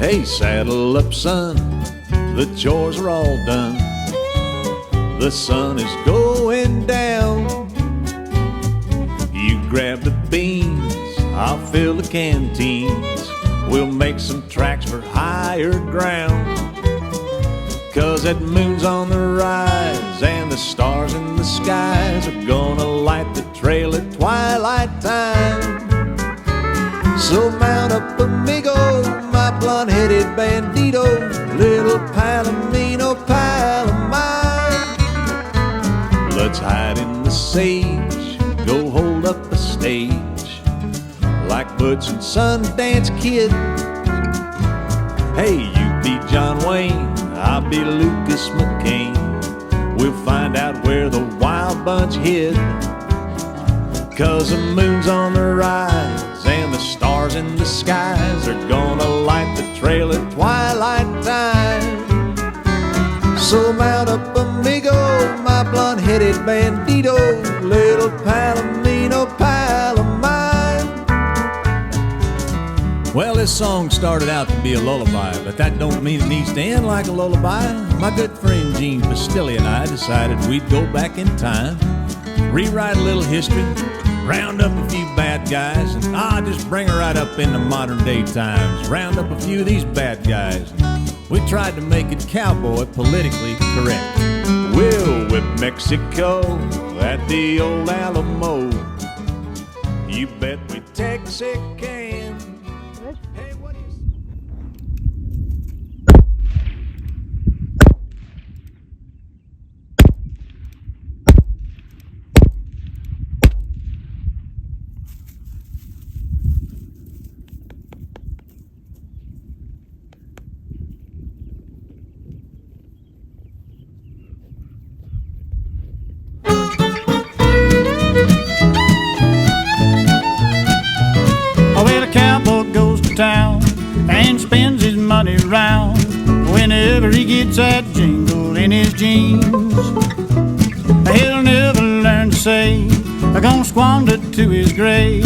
Hey, saddle up, son, the chores are all done. The sun is going down. You grab the beans, I'll fill the canteens. We'll make some tracks for higher ground. 'Cause that moon's on the rise and the stars in the skies are gonna light the trail at twilight time. So mount up, amigo, my blonde-headed bandito, little palomino pal of mine. Let's hide in the sage, go hold up a stage, like Butch and Sundance Kid. Hey, you be John Wayne, I'll be Lucas McCain. We'll find out where the wild bunch hid. 'Cause the moon's on the rise and the stars in the skies are gonna light the trail at twilight time. So mount up, amigo, my blonde-headed bandito, little palomino pal of mine. Well, this song started out to be a lullaby, but that don't mean it needs to end like a lullaby. My good friend Gene Pastilli and I decided we'd go back in time, rewrite a little history, round up a few bad guys, and just bring her right up into modern day times. Round up a few of these bad guys. We tried to make it cowboy politically correct. We'll whip Mexico at the old Alamo. You bet we Texican. Hey, what do you say? Town and spends his money round whenever he gets that jingle in his jeans. He'll never learn to save, gonna squander to his grave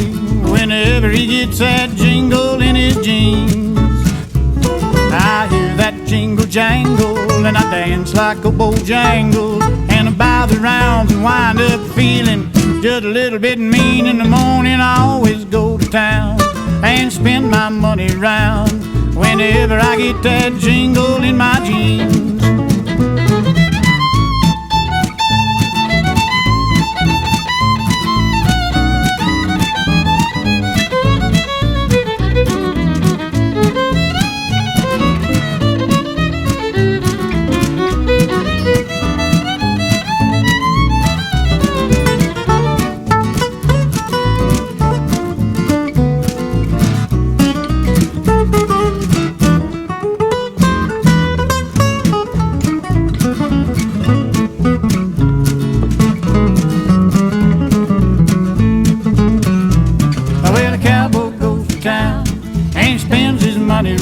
whenever he gets that jingle in his jeans. I hear that jingle jangle and I dance like a bojangle, and I buy the rounds and wind up feeling just a little bit mean. In the morning I always go to town and spend my money round whenever I get that jingle in my jeans.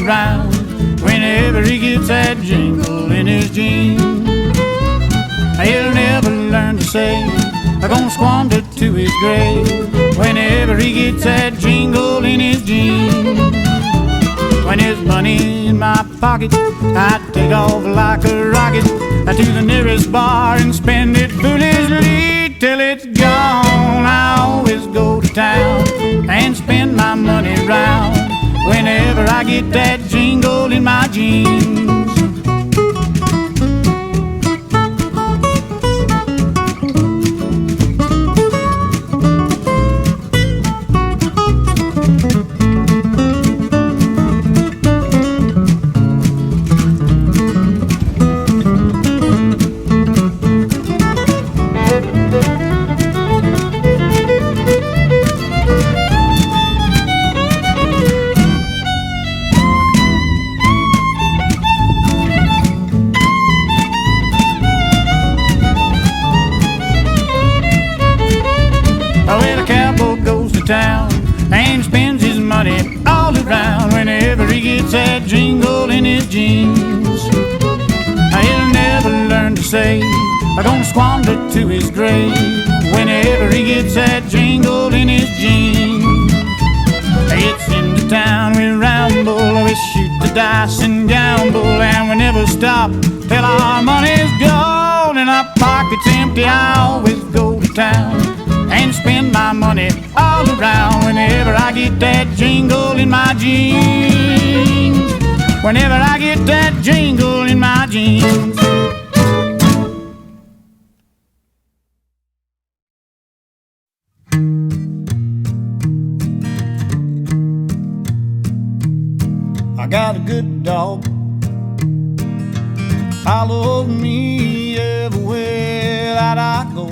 Round whenever he gets that jingle in his jeans. He'll never learn to save, gonna squander to his grave whenever he gets that jingle in his jeans. When there's money in my pocket, I take off like a rocket to the nearest bar and spend it foolishly till it's gone. I always go to town and spend my money round whenever I get that jingle in my jeans. Town and spends his money all around whenever he gets that jingle in his jeans. He'll never learn to save, gonna squander to his grave whenever he gets that jingle in his jeans. It's into town we ramble, we shoot the dice and gamble, and we never stop till our money's gone and our pockets empty. I always go to town and spend my money all around whenever I get that jingle in my jeans. Whenever I get that jingle in my jeans. I got a good dog, follows me everywhere that I go.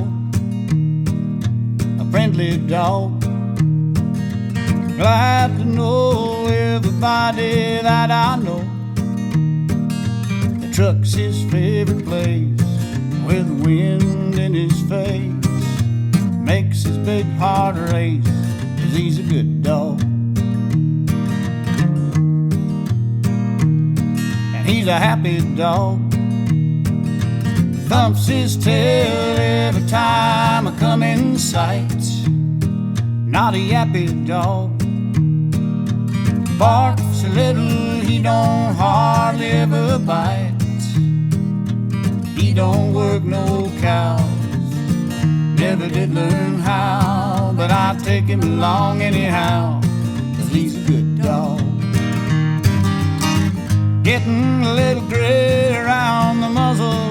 A friendly dog, glad to know everybody that I know. The truck's his favorite place, with the wind in his face. Makes his big heart race, 'cause he's a good dog. He's a happy dog, thumps his tail every time I come in sight. Not a yappy dog, barks a little, he don't hardly ever bite. He don't work no cows, never did learn how, but I take him along anyhow, 'cause he's a good dog. Getting a little gray around the muzzle,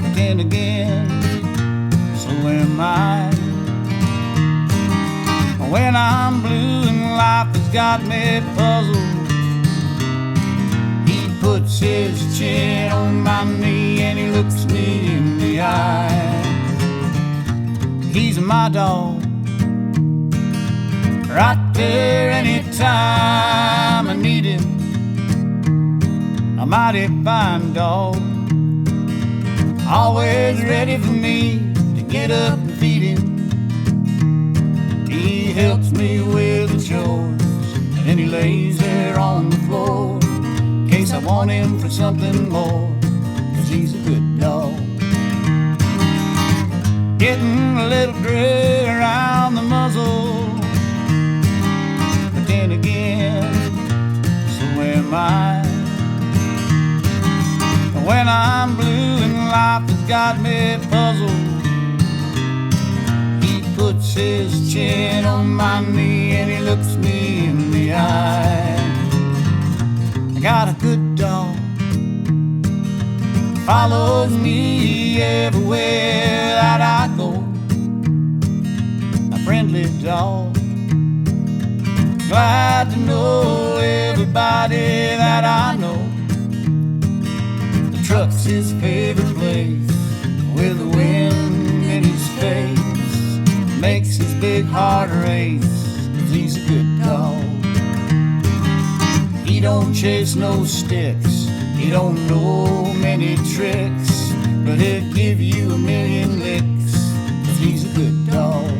but then again, so am I. When I'm blue and life has got me puzzled, he puts his chin on my knee and he looks me in the eye. He's my dog, right there anytime I need him. A mighty fine dog, always ready for me to get up and feed him. He helps me with the chores, and then he lays there on the floor in case I want him for something more, 'cause he's a good dog. Getting a little gray around the muzzle, but then again, so am I. When I'm blue and life has got me puzzled, he puts his chin on my knee and he looks me in the eye. I got a good dog, follows me everywhere that I go. A friendly dog, glad to know everybody that I know. Truck's his favorite place, with the wind in his face. Makes his big heart race, 'cause he's a good dog. He don't chase no sticks, he don't know many tricks, but he'll give you a million licks, 'cause he's a good dog.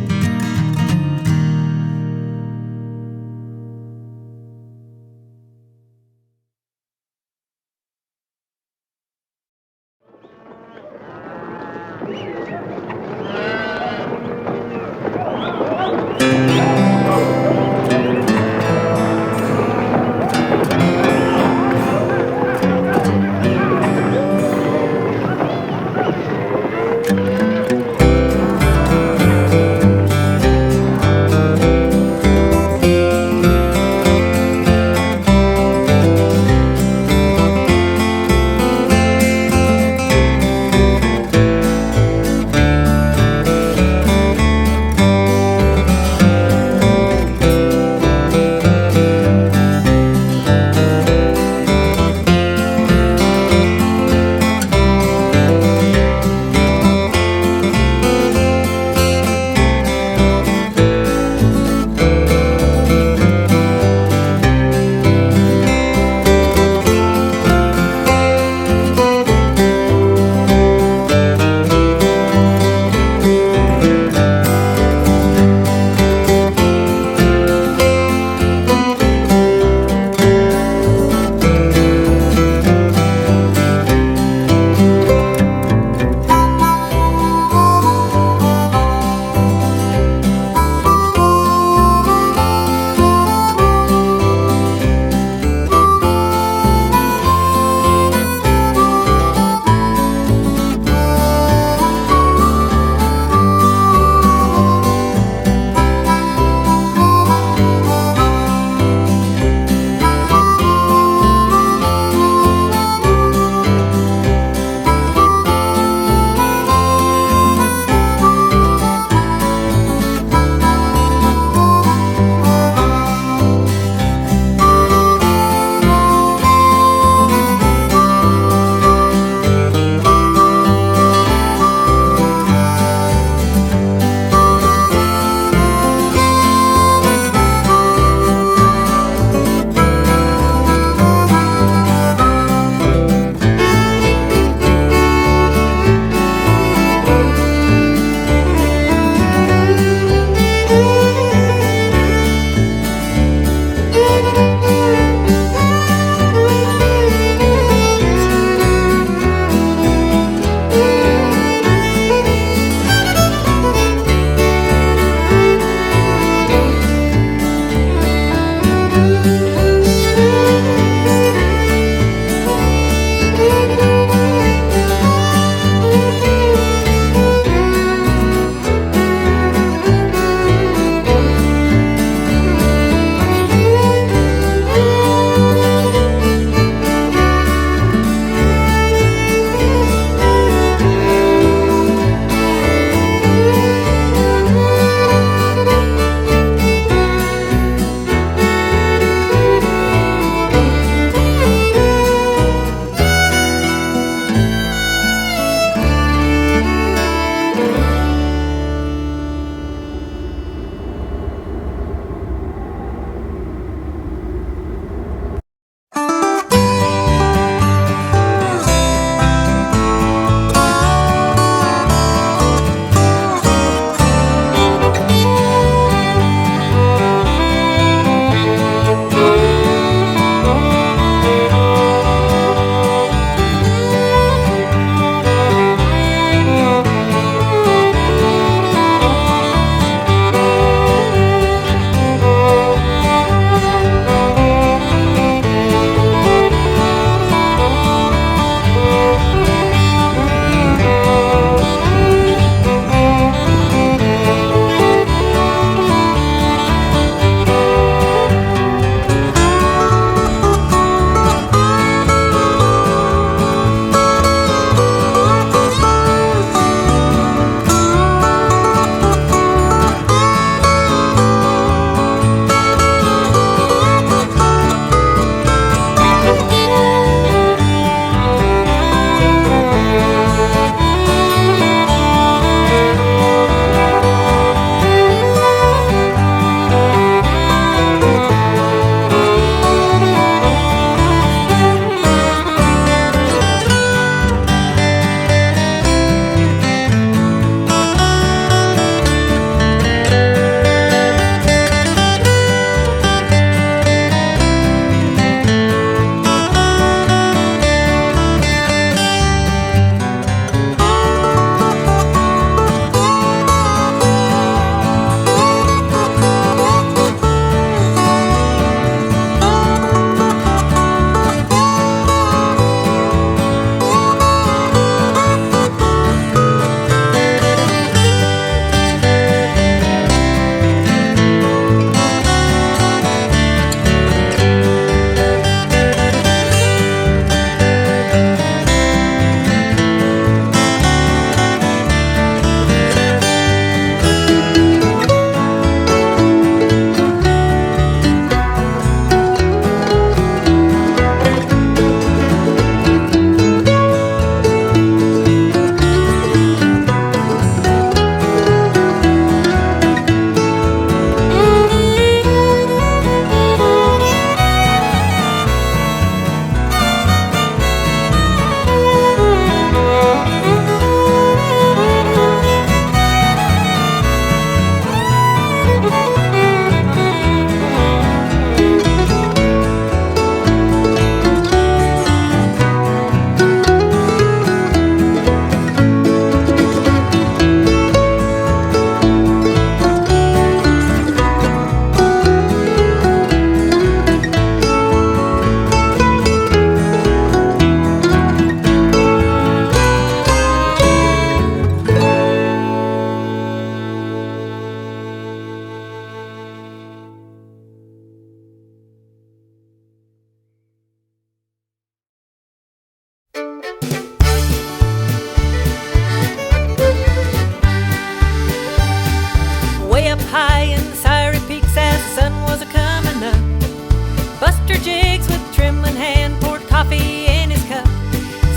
high in the Syrie peaks as the sun was a-comin' up. Buster Jiggs with trembling hand poured coffee in his cup.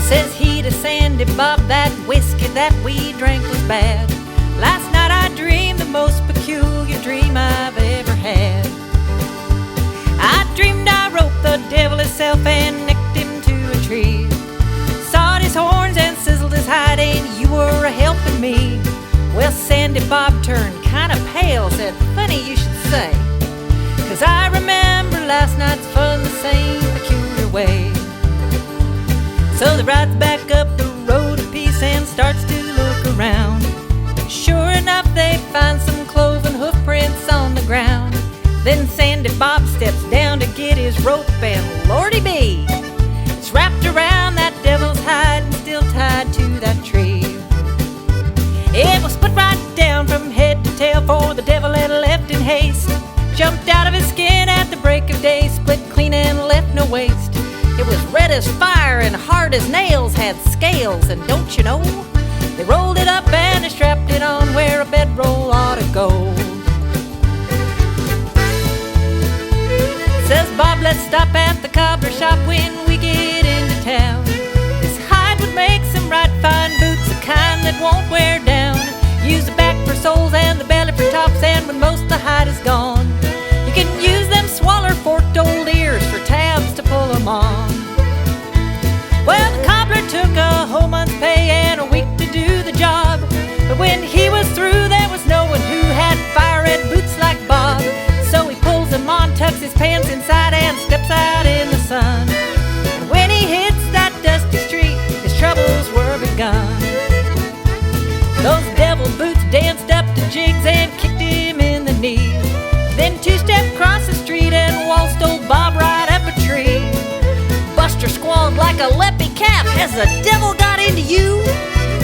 Says he to Sandy Bob, that whiskey that we drank was bad. Last night I dreamed the most peculiar dream I've ever had. I dreamed I roped the devil himself and nicked him to a tree. Sawed his horns and sizzled his hide, and you were a-helping me. Well, Sandy Bob turned kinda pale, said, funny you should say, 'cause I remember last night's fun the same peculiar way. So they rides back up the road a piece and starts to look around. Sure enough, they find some cloven hoof prints on the ground. Then Sandy Bob steps down to get his rope, and lordy be, it's wrapped around that devil's hide and still tied to that tree. It was put right down from head to tail, for the devil had left in haste. Jumped out of his skin at the break of day, split clean and left no waste. It was red as fire and hard as nails, had scales, and don't you know, they rolled it up and they strapped it on where a bedroll ought to go. Says Bob, let's stop at the cobbler shop when we get into town. This hide would make some right fine boots, the kind that won't wear down. Use the back for soles and the belly for tops, and when most of the hide is gone, you can use them swaller forked old ears for tabs to pull them on. Well, the cobbler took a whole month's pay and a week to do the job, but when he was through there was no one who had fire red boots like Bob. So he pulls them on, tucks his pants inside, and steps out in the sun. And when he hits that dusty street, his troubles were begun. Those devil boots danced up to Jiggs and kicked him in the knee. Then two-stepped across the street and waltzed old Bob right up a tree. Buster squalled like a leppy calf, has the devil got into you?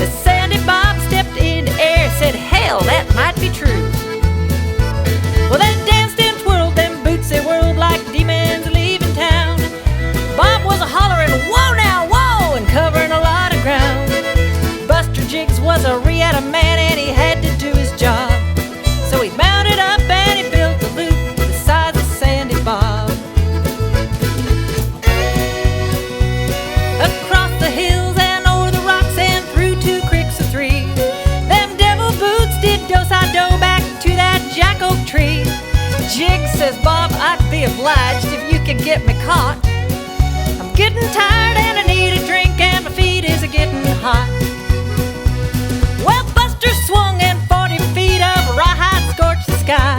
The Sandy Bob stepped into air, said, hell, that might be true. Well, they danced and twirled them boots, they whirled like demons leaving town. Bob was a-hollering, whoa now, whoa, and covering a lot of ground. Buster Jiggs was a re-atta man and he had to do his job. So he mounted up and he built a loop the size of Sandy Bob. Across the hills and over the rocks and through 2 creeks or 3, them devil boots did do-si-do back to that jack oak tree. Jiggs says, Bob, I'd be obliged if you could get me caught. I'm getting tired and I need a drink and my feet is a-getting hot. Well, Buster swung and 40 feet of rawhide scorched the sky.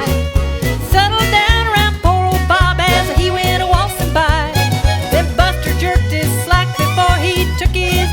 Settled down around poor old Bob as he went a-waltzing by. Then Buster jerked his slack before he took his...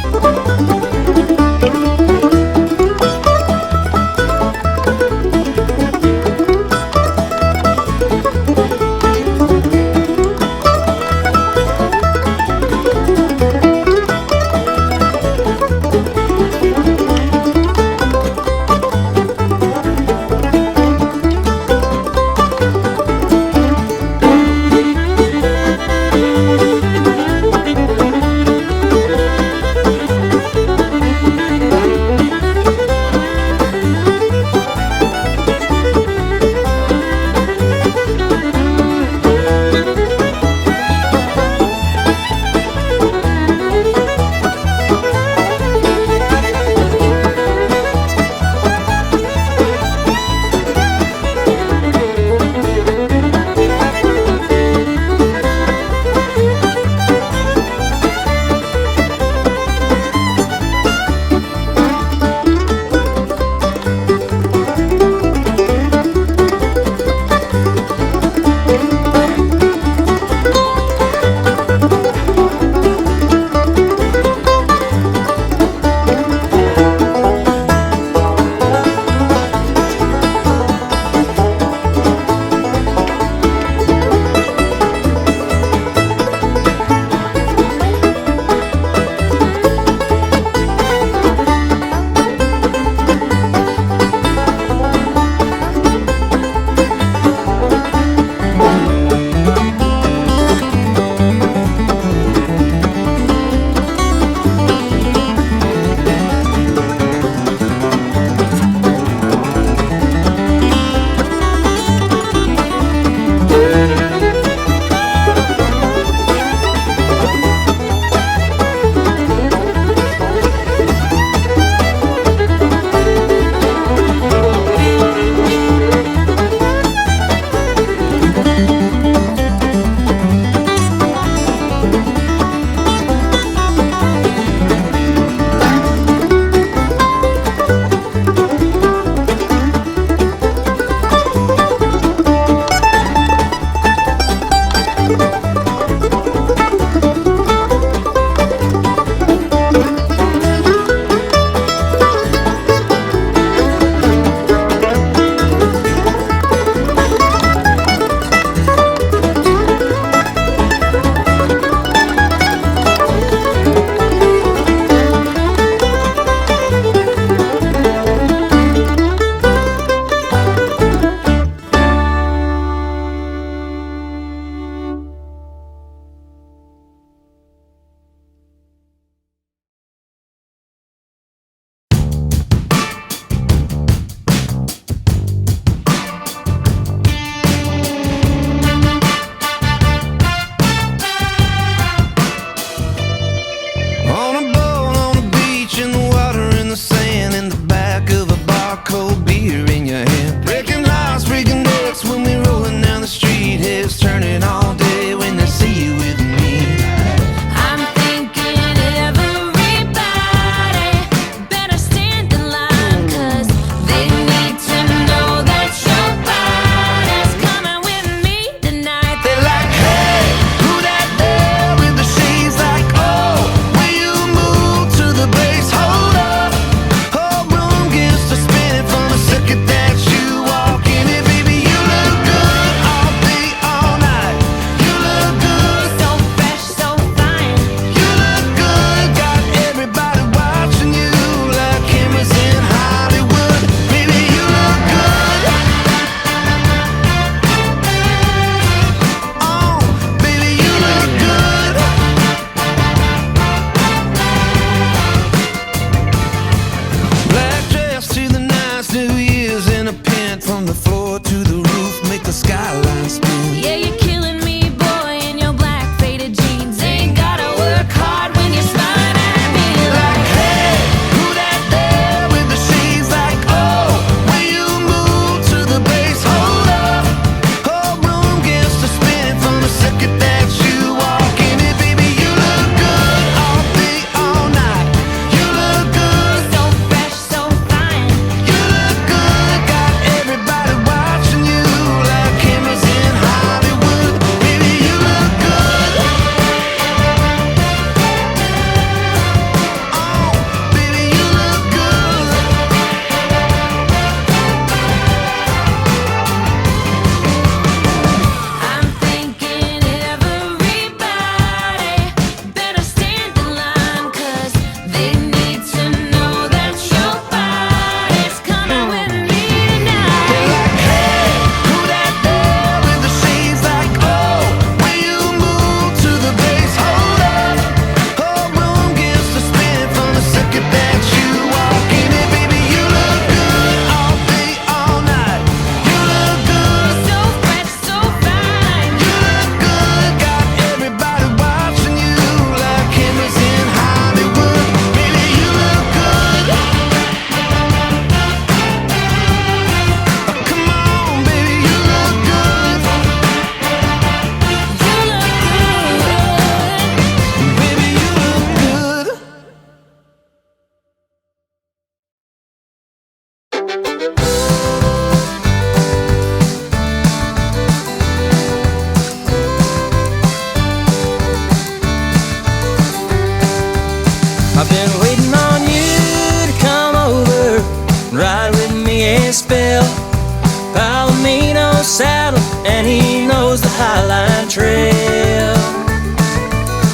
saddle and he knows the Highline Trail.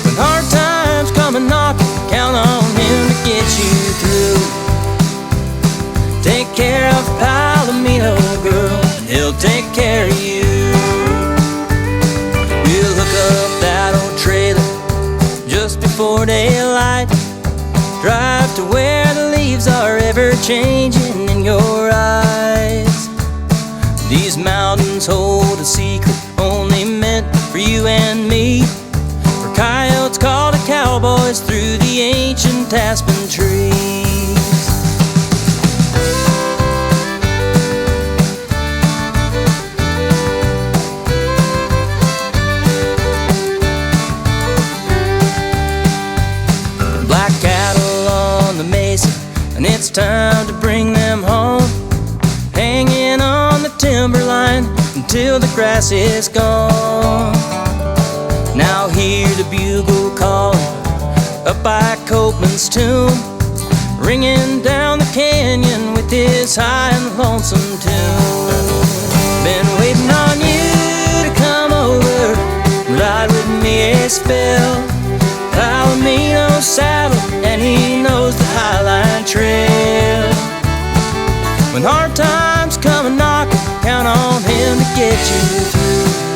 When hard times come a knocking, count on him to get you through. Take care of Palomino, girl, and he'll take care of you. We'll hook up that old trailer just before daylight, drive to where the leaves are ever changing in your eyes. These mountains hold a secret only meant for you and me, for coyotes call the cowboys through the ancient aspen trees. Black cattle on the mesa, and it's time to bring them home, hanging on the timberline until the grass is gone. Now hear the bugle calling up by Copeland's tomb, ringing down the canyon with his high and lonesome tune. Been waiting on you to come over and ride with me a spell. Palomino saddle and he knows the Highline Trail. When hard times come a knocking, count on him to get you through.